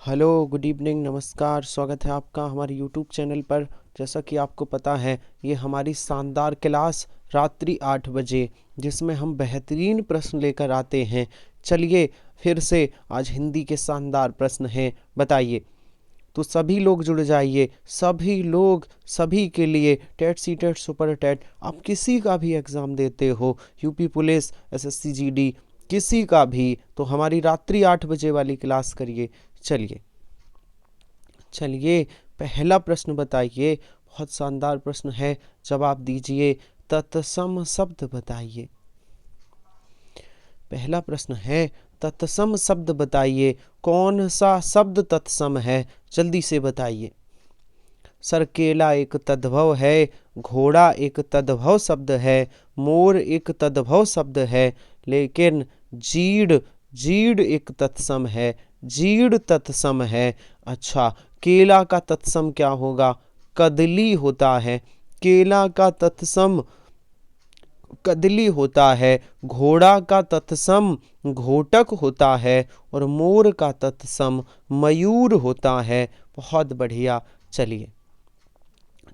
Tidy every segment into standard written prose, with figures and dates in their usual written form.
Hello, good evening, नमस्कार। स्वागत है आपका हमारे यूट्यूब चैनल पर। जैसा कि आपको पता है, ये हमारी शानदार क्लास रात्रि 8 बजे, जिसमें हम बेहतरीन प्रश्न लेकर आते हैं। चलिए फिर से आज हिंदी के शानदार प्रश्न हैं, बताइए। तो सभी लोग जुड़ जाइए, सभी लोग, सभी के लिए TET C TET super TET, आप किसी का भी एग्ज़ाम देते हो, यूपी पुलिस, एसएससी जीडी, किसी का भी, तो हमारी रात्रि 8 बजे वाली क्लास करिए। चलिए चलिए पहला प्रश्न बताइए। बहुत शानदार प्रश्न है, जवाब दीजिए। तत्सम शब्द बताइए। पहला प्रश्न है, तत्सम शब्द बताइए। कौन सा शब्द तत्सम है, जल्दी से बताइए। सर, केला एक तद्भव है, घोड़ा एक तद्भव शब्द है, मोर एक तद्भव शब्द है, लेकिन जीड़ जीड़ एक तत्सम है। जीड़ तत्सम है। अच्छा, केला का तत्सम क्या होगा? कदली होता है। केला का तत्सम कदली होता है। घोड़ा का तत्सम घोटक होता है और मोर का तत्सम मयूर होता है। बहुत बढ़िया। चलिए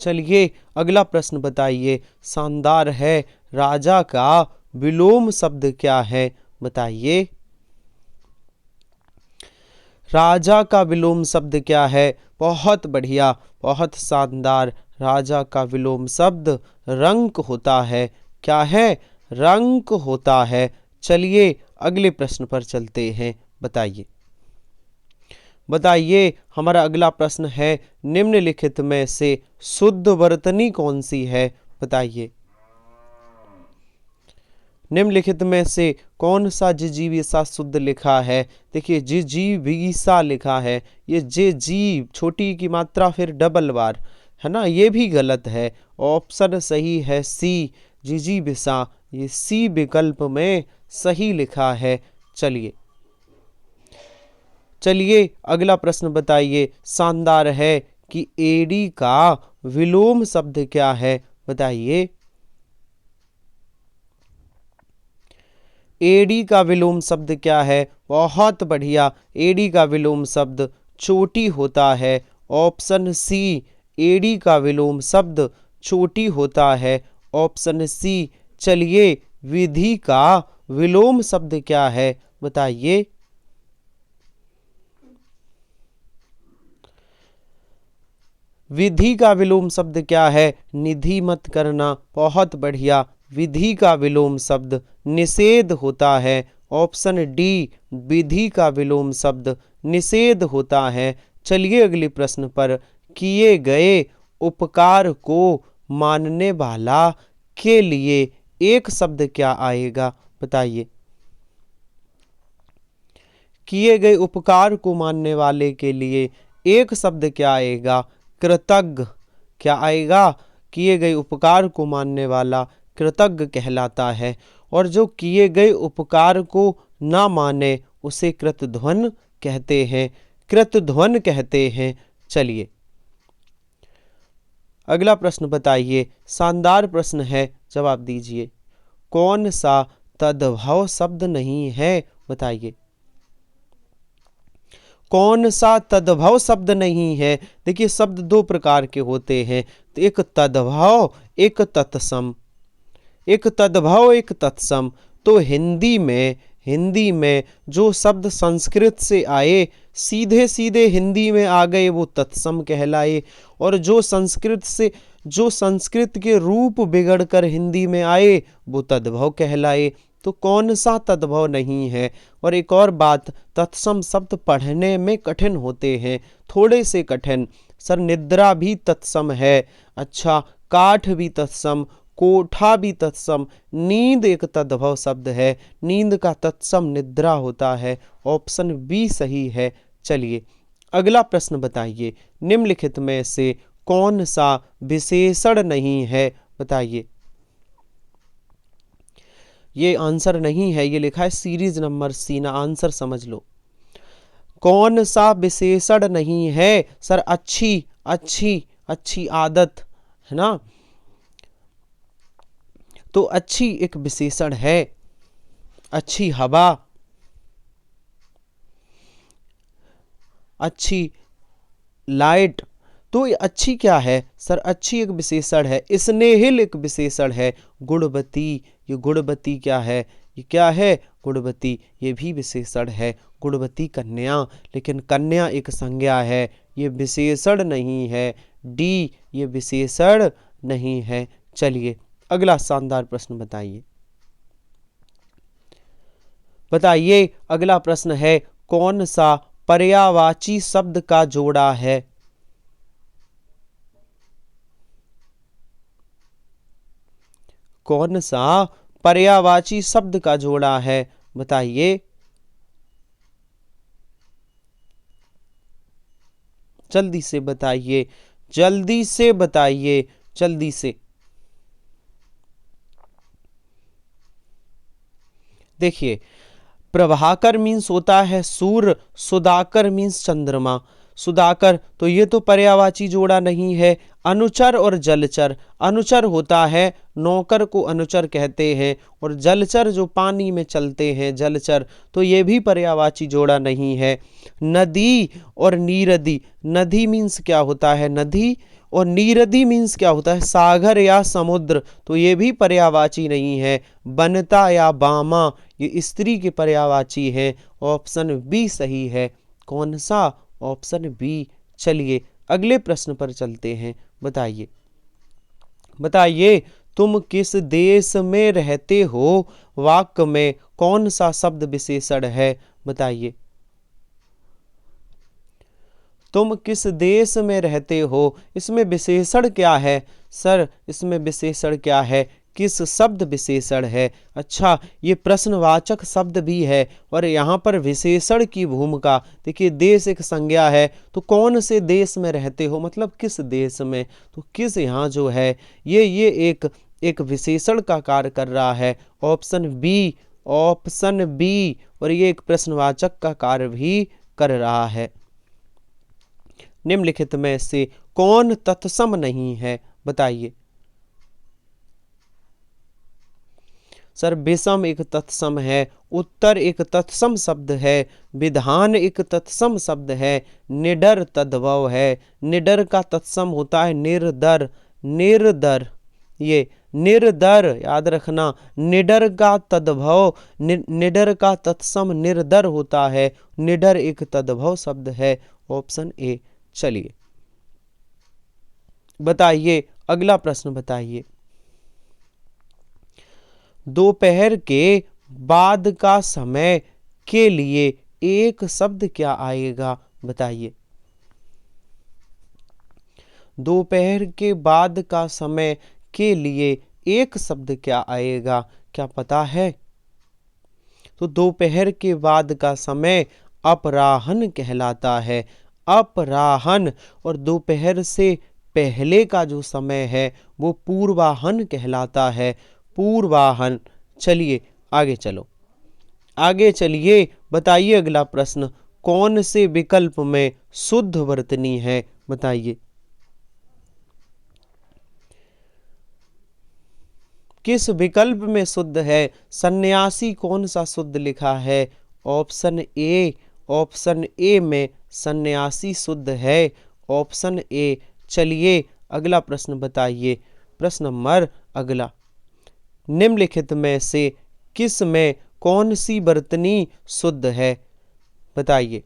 चलिए अगला प्रश्न बताइए। शानदार है। राजा का विलोम शब्द क्या है, बताइए। राजा का विलोम शब्द क्या है? बहुत बढ़िया, बहुत शानदार। राजा का विलोम शब्द रंक होता है। क्या है? रंक होता है। चलिए अगले प्रश्न पर चलते हैं, बताइए। बताइए, हमारा अगला प्रश्न है, निम्नलिखित में से शुद्ध वर्तनी कौन सी है, बताइए। निम्नलिखित में से कौन सा जिजीविसा शुद्ध लिखा है? देखिए, जिजीविसा लिखा है, ये जे जी छोटी की मात्रा फिर डबल बार है ना, ये भी गलत है। ऑप्शन सही है सी, जिजीविसा, ये सी विकल्प में सही लिखा है। चलिए चलिए अगला प्रश्न बताइए। शानदार है कि एडी का विलोम शब्द क्या है, बताइए। एडी का विलोम शब्द क्या है? बहुत बढ़िया। एडी का विलोम शब्द चोटी होता है। ऑप्शन सी, एडी का विलोम शब्द चोटी होता है। Option C. चलिए, विधि का विलोम शब्द क्या है, बताइए। विधि का विलोम शब्द क्या है? निधि मत करना। बहुत बढ़िया। विधि का विलोम शब्द निषेध होता है। ऑप्शन डी, विधि का विलोम शब्द निषेध होता है। चलिए अगले प्रश्न पर। किए गए उपकार को मानने वाला के लिए एक शब्द क्या आएगा, बताइए। किए गए उपकार को मानने वाले के लिए एक शब्द क्या आएगा? कृतज्ञ। क्या आएगा? किए गए उपकार को मानने वाला कृतज्ञ कहलाता है। और जो किए गए उपकार को ना माने उसे कृतध्वन कहते हैं। कृतध्वन कहते हैं। चलिए अगला प्रश्न बताइए। शानदार प्रश्न है, जवाब दीजिए। कौन सा तद्भव शब्द नहीं है, बताइए। कौन सा तद्भव शब्द नहीं है? देखिए, शब्द दो प्रकार के होते हैं, तो एक तद्भव, एक तत्सम। एक तद्भव, एक तत्सम। तो हिंदी में जो शब्द संस्कृत से आए, सीधे सीधे हिंदी में आ गए, वो तत्सम कहलाए। और जो संस्कृत के रूप बिगड़कर हिंदी में आए, वो तद्भव कहलाए। तो कौन सा तद्भव नहीं है? और एक और बात, तत्सम शब्द पढ़ने में कठिन होते हैं, थोड़े से कठिन। सर, निद्रा भी तत्सम है। अच्छा, काठ भी तत्सम, कोठा भी तत्सम। नींद एक तद्भव शब्द है, नींद का तत्सम निद्रा होता है। ऑप्शन बी सही है। चलिए अगला प्रश्न बताइए। निम्नलिखित में से कौन सा विशेषण नहीं है, बताइए। ये आंसर नहीं है, ये लिखा है सीरीज नंबर सी ना, आंसर समझ लो। कौन सा विशेषण नहीं है? सर, अच्छी अच्छी अच्छी आदत, है ना। तो अच्छी एक विशेषण है। अच्छी हवा, अच्छी, लाइट। तो ये अच्छी क्या है सर? अच्छी एक विशेषण है, स्नेहिल एक विशेषण है, गुणवती, ये गुणवती क्या है? ये क्या है? गुणवती, ये भी विशेषण है। गुणवती कन्या, लेकिन कन्या एक संज्ञा है, ये विशेषण नहीं है। डी, ये विशेषण नहीं है। चलिए अगला शानदार प्रश्न बताइए। बताइए अगला प्रश्न है, कौन सा पर्यायवाची शब्द का जोड़ा है? कौन सा पर्यायवाची शब्द का जोड़ा है? बताइए, जल्दी से बताइए, जल्दी से बताइए, जल्दी से। देखिए, प्रभाकर मीन्स होता है सूर्य, सुधाकर मीन्स चंद्रमा। सुधाकर, तो ये तो पर्यायवाची जोड़ा नहीं है। अनुचर और जलचर, अनुचर होता है, नौकर को अनुचर कहते हैं, और जलचर जो पानी में चलते हैं, जलचर, तो ये भी पर्यायवाची जोड़ा नहीं है। नदी और नीरदी, नदी मीन्स क्या होता है? नदी, और नीरदी मीन्स क्या होता है? सागर या समुद्र, तो ये भी पर्यायवाची नहीं है। बनता या बामा, ये स्त्री के पर्यायवाची है। ऑप्शन बी सही है। कौन सा? Option B. चलिए अगले प्रश्न पर चलते हैं। बताइए, बताइए, तुम किस देश में रहते हो? वाक्य में कौन सा शब्द विशेषण है? बताइए, तुम किस देश में रहते हो, इसमें विशेषण क्या है? सर इसमें विशेषण क्या है? किस शब्द विशेषण है? अच्छा, ये प्रश्नवाचक शब्द भी है, और यहाँ पर विशेषण की भूमिका। देखिए, देश एक संज्ञा है, तो कौन से देश में रहते हो मतलब किस देश में, तो किस यहाँ जो है ये एक विशेषण का कार्य कर रहा है। ऑप्शन बी, ऑप्शन बी, और ये एक प्रश्नवाचक का कार्य भी कर रहा है। निम्नलिखित में से कौन तत्सम नहीं है? बताइए। सर विषम एक तत्सम है, उत्तर एक तत्सम शब्द है, विधान एक तत्सम शब्द है, निडर तद्भव है। निडर का तत्सम होता है निर्दर, निर्दर, ये निर्दर याद रखना। निडर का तद्भव, निडर का तत्सम निर्दर होता है। निडर एक तद्भव शब्द है। Option A. चलिए बताइए अगला प्रश्न बताइए। दोपहर के बाद का समय के लिए एक शब्द क्या आएगा? बताइए, दोपहर के बाद का समय के लिए एक शब्द क्या आएगा? क्या पता है? तो दोपहर के बाद का समय अपराह्न कहलाता है। अपराह्न, और दोपहर से पहले का जो समय है वो पूर्वाह्न कहलाता है। पूर्वाह्न। चलिए आगे चलो, आगे चलिए। बताइए अगला प्रश्न, कौन से विकल्प में शुद्ध वर्तनी है? बताइए, किस विकल्प में शुद्ध है? सन्यासी कौन सा शुद्ध लिखा है? ऑप्शन ए, ऑप्शन ए में सन्यासी शुद्ध है। Option A. चलिए अगला प्रश्न बताइए। प्रश्न नंबर अगला, निम्नलिखित में से किस में कौन सी वर्तनी शुद्ध है? बताइए।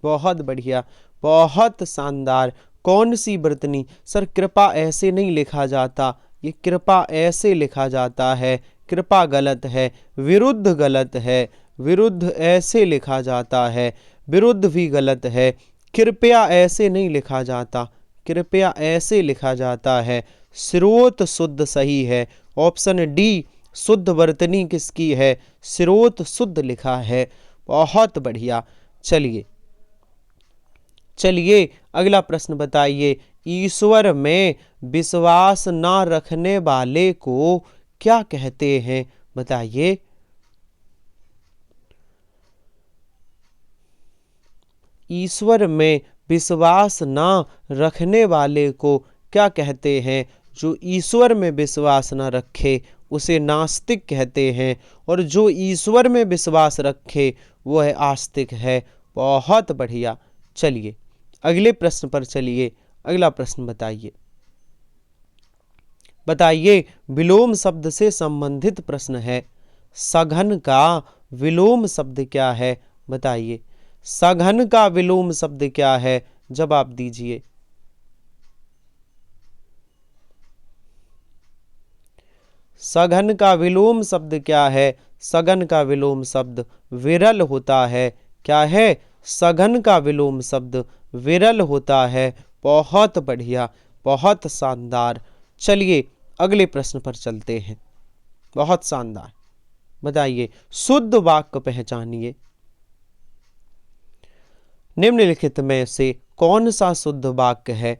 बहुत बढ़िया, बहुत शानदार। कौन सी वर्तनी? सर कृपा ऐसे नहीं लिखा जाता, ये कृपा ऐसे लिखा जाता है। कृपा गलत है, विरुद्ध गलत है, विरुद्ध ऐसे लिखा जाता है, विरुद्ध भी गलत है। कृपया ऐसे नहीं लिखा जाता, कृपया ऐसे लिखा जाता है। स्रोत शुद्ध सही है। ऑप्शन डी, शुद्ध वर्तनी किसकी है? स्रोत शुद्ध लिखा है। बहुत बढ़िया। चलिए, चलिए अगला प्रश्न बताइए। ईश्वर में विश्वास न रखने वाले को क्या कहते हैं? बताइए, ईश्वर में विश्वास न रखने वाले को क्या कहते हैं? जो ईश्वर में विश्वास न रखे उसे नास्तिक कहते हैं, और जो ईश्वर में विश्वास रखे वह आस्तिक है। बहुत बढ़िया। चलिए अगले प्रश्न पर चलिए। अगला प्रश्न बताइए। बताइए, विलोम शब्द से संबंधित प्रश्न है। सघन का विलोम शब्द क्या है? बताइए, सघन का विलोम शब्द क्या है? जवाब दीजिए। सघन का विलोम शब्द क्या है? सघन का विलोम शब्द विरल होता है। क्या है? सघन का विलोम शब्द विरल होता है। बहुत बढ़िया, बहुत शानदार। चलिए अगले प्रश्न पर चलते हैं। बहुत शानदार। बताइए, शुद्ध वाक्य पहचानिए। निम्नलिखित में से कौन सा शुद्ध वाक्य है?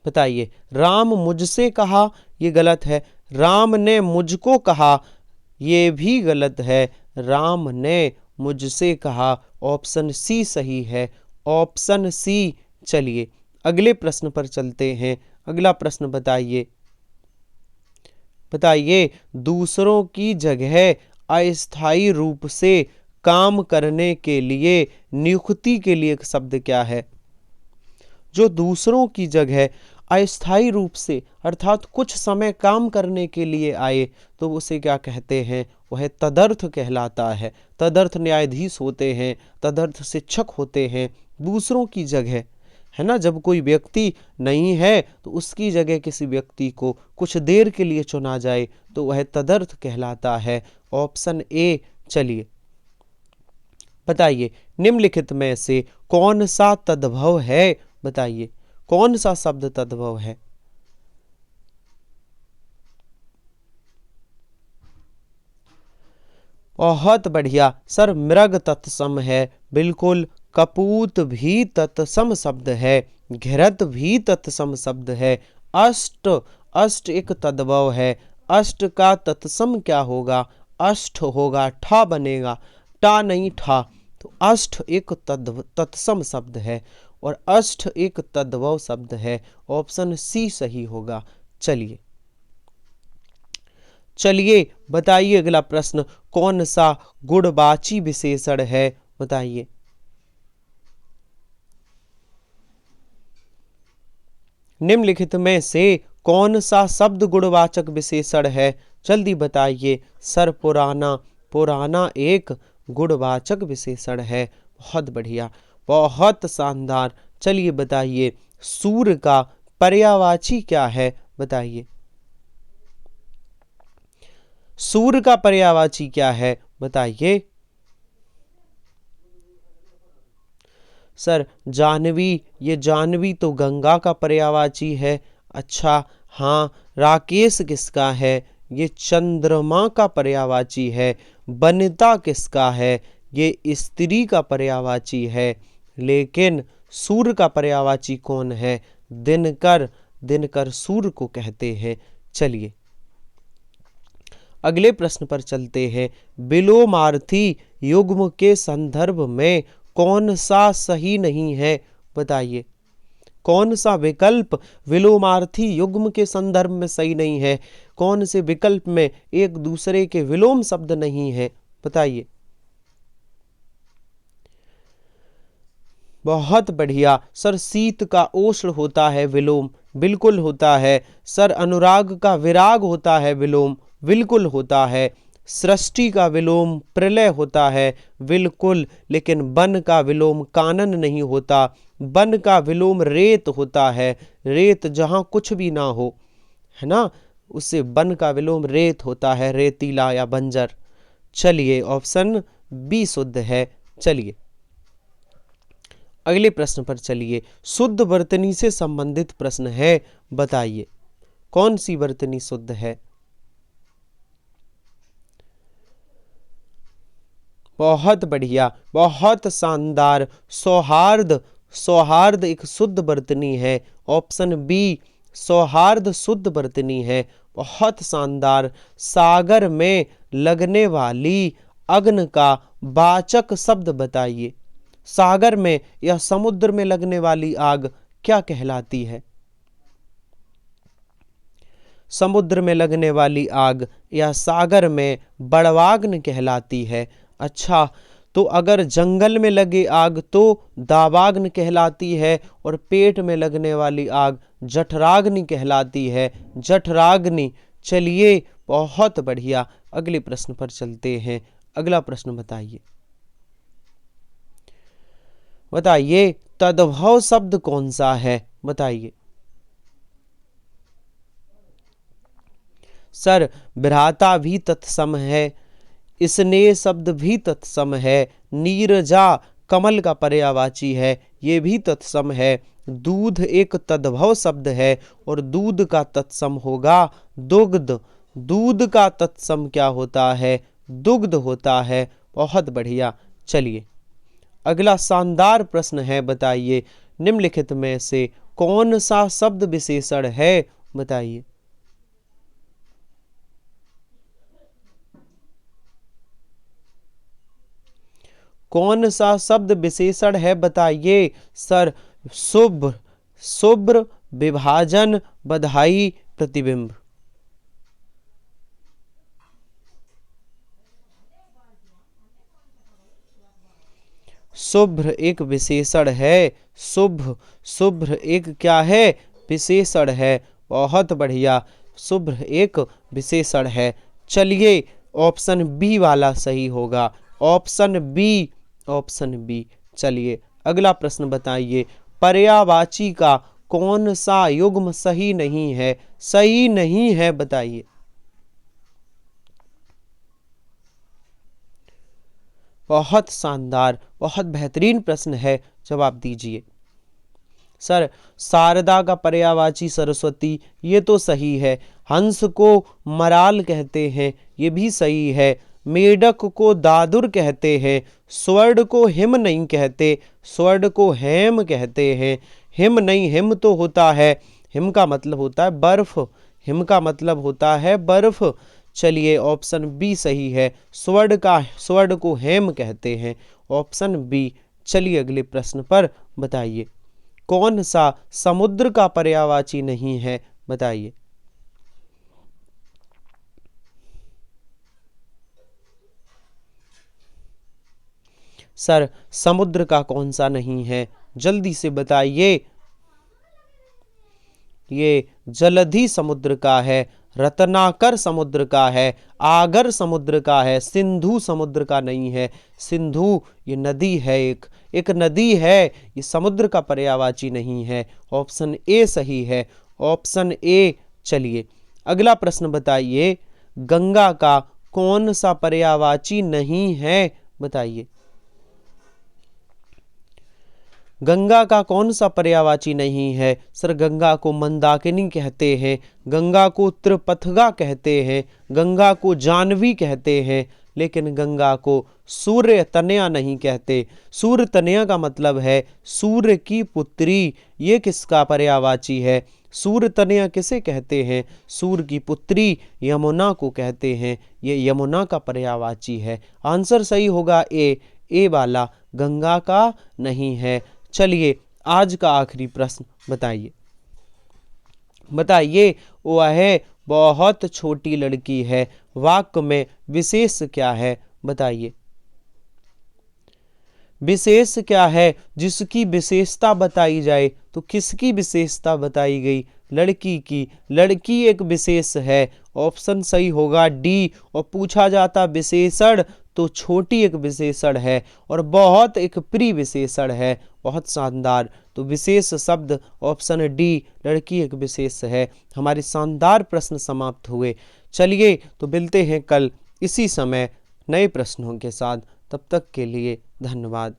बताइए, राम मुझसे कहा, ये गलत है। राम ने मुझको कहा, ये भी गलत है। राम ने मुझसे कहा, ऑप्शन सी सही है। Option C. चलिए अगले प्रश्न पर चलते हैं। अगला प्रश्न बताइए। बताइए, दूसरों की जगह अस्थायी रूप से काम करने के लिए नियुक्ति के लिए एक शब्द क्या है? जो दूसरों की जगह अस्थायी रूप से अर्थात कुछ समय काम करने के लिए आए तो उसे क्या कहते हैं? वह तदर्थ कहलाता है। तदर्थ न्यायाधीश होते हैं, तदर्थ शिक्षक होते हैं। दूसरों की जगह, है ना, जब कोई व्यक्ति नहीं है तो उसकी जगह किसी व्यक्ति को कुछ देर के लिए चुना जाए तो वह तदर्थ कहलाता है। Option A. चलिए बताइए, निम्नलिखित में से कौन सा तद्भव है? बताइए, कौन सा शब्द तद्भव है? बहुत बढ़िया सर, मृग तत्सम है। बिल्कुल। कपूत भी तत्सम शब्द है। घृत भी तत्सम शब्द है। अष्ट, अष्ट एक तद्भव है। अष्ट का तत्सम क्या होगा? अष्ट होगा, ठा बनेगा, टा नहीं ठा। तो अष्ट एक तत्सम शब्द है और अष्ट एक तद्भव शब्द है। ऑप्शन सी सही होगा। चलिए चलिए बताइए अगला प्रश्न, कौन सा गुणवाची विशेषण है? बताइए। निम्नलिखित में से कौन सा शब्द गुणवाचक विशेषण है? जल्दी बताइए। सर पुराना, पुराना एक गुणवाचक विशेषण है। बहुत बढ़िया, बहुत शानदार। चलिए बताइए, सूर का पर्यायवाची क्या है? बताइए, सूर का पर्यायवाची क्या है? बताइए। सर जानवी, ये जानवी तो गंगा का पर्यायवाची है। अच्छा हाँ, राकेश किसका है? ये चंद्रमा का पर्यायवाची है। वनिता किसका है? ये स्त्री का पर्यायवाची है। लेकिन सूर्य का पर्यायवाची कौन है? दिनकर, दिनकर सूर्य को कहते हैं। चलिए अगले प्रश्न पर चलते हैं। विलोमार्थी युग्म के संदर्भ में कौन सा सही नहीं है? बताइए, कौन सा विकल्प विलोमार्थी युग्म के संदर्भ में सही नहीं है? कौन से विकल्प में एक दूसरे के विलोम शब्द नहीं है? बताइए। बहुत बढ़िया सर, शीत का उष्ण होता है विलोम, बिल्कुल होता है। सर अनुराग का विराग होता है विलोम, बिल्कुल होता है। सृष्टि का विलोम प्रलय होता है, बिल्कुल। लेकिन वन का विलोम कानन नहीं होता। वन का विलोम रेत होता है। रेत जहाँ कुछ भी ना हो, है ना, उससे वन का विलोम रेत होता है, रेतीला या बंजर। चलिए ऑप्शन बी शुद्ध है। चलिए अगले प्रश्न पर चलिए। शुद्ध वर्तनी से संबंधित प्रश्न है। बताइए, कौन सी वर्तनी शुद्ध है? बहुत बढ़िया, बहुत शानदार। सौहार्द, सौहार्द एक शुद्ध वर्तनी है। ऑप्शन बी, सौहार्द शुद्ध वर्तनी है। बहुत शानदार। सागर में लगने वाली अग्नि का वाचक शब्द बताइए। सागर में या समुद्र में लगने वाली आग क्या कहलाती है? समुद्र में लगने वाली आग या सागर में बड़वाग्न कहलाती है। अच्छा, तो अगर जंगल में लगे आग तो दावाग्न कहलाती है और पेट में लगने वाली आग जठराग्नि कहलाती है, जठराग्नि। चलिए, बहुत बढ़िया। अगले प्रश्न पर चलते हैं। अगला प्रश्न बताइए। बताइए तद्भव शब्द कौन सा है? बताइए। सर, भ्राता भी तत्सम है, स्नेह शब्द भी तत्सम है, नीरजा कमल का पर्यायवाची है, ये भी तत्सम है। दूध एक तद्भव शब्द है और दूध का तत्सम होगा दुग्ध। दूध का तत्सम क्या होता है? दुग्ध होता है। बहुत बढ़िया। चलिए, अगला शानदार प्रश्न है। बताइए निम्नलिखित में से कौन सा शब्द विशेषण है? बताइए। कौन सा शब्द विशेषण है? बताइए। सर, शुभ्र, शुभ्र, विभाजन, बधाई, प्रतिबिंब। शुभ्र एक विशेषण है। शुभ, शुभ्र एक क्या है? विशेषण है। बहुत बढ़िया, शुभ्र एक विशेषण है। चलिए, ऑप्शन बी वाला सही होगा। Option B, option B. चलिए, अगला प्रश्न बताइए। पर्यायवाची का कौन सा युग्म सही नहीं है? सही नहीं है, बताइए। बहुत शानदार, बहुत बेहतरीन प्रश्न है, जवाब दीजिए। सर, शारदा का पर्यायवाची सरस्वती, ये तो सही है। हंस को मराल कहते हैं, ये भी सही है। मेढक को दादुर कहते हैं। स्वर्ण को हिम नहीं कहते, स्वर्ण को हेम कहते हैं। हिम नहीं, हिम तो होता है, हिम का मतलब होता है बर्फ, हिम का मतलब होता है बर्फ। चलिए, ऑप्शन बी सही है। स्वर्ण को हेम कहते हैं। Option B. चलिए, अगले प्रश्न पर बताइए। कौन सा समुद्र का पर्यायवाची नहीं है? बताइए। सर, समुद्र का कौन सा नहीं है? जल्दी से बताइए। ये जलधि समुद्र का है, रत्नाकर समुद्र का है, आगर समुद्र का है, सिंधु समुद्र का नहीं है। सिंधु ये नदी है, एक नदी है, ये समुद्र का पर्यायवाची नहीं है। ऑप्शन ए सही है। Option A. चलिए, अगला प्रश्न बताइए। गंगा का कौन सा पर्यायवाची नहीं है? बताइए। गंगा का कौन सा पर्यायवाची नहीं है? सर, गंगा को मंदाकिनी कहते हैं, गंगा को त्रिपथगा कहते हैं, गंगा को जानवी कहते हैं, लेकिन गंगा को सूर्य तनया नहीं कहते। सूर्य तनया का मतलब है सूर्य की पुत्री। ये किसका पर्यायवाची है? सूर्य तनया किसे कहते हैं? सूर्य की पुत्री यमुना को कहते हैं। ये यमुना का पर्यायवाची है। आंसर सही होगा ए वाला, गंगा का नहीं है। चलिए, आज का आखिरी प्रश्न बताइए। बताइए, वह बहुत छोटी लड़की है, वाक्य में विशेष क्या है? बताइए। विशेष क्या है जिसकी विशेषता बताई जाए? तो किसकी विशेषता बताई गई? लड़की की। लड़की एक विशेष है। ऑप्शन सही होगा डी। और पूछा जाता विशेषण तो छोटी एक विशेषण है और बहुत एक प्रिय विशेषण है। बहुत शानदार। तो विशेष शब्द ऑप्शन डी, लड़की एक विशेष है। हमारे शानदार प्रश्न समाप्त हुए। चलिए, तो मिलते हैं कल इसी समय नए प्रश्नों के साथ। तब तक के लिए धन्यवाद।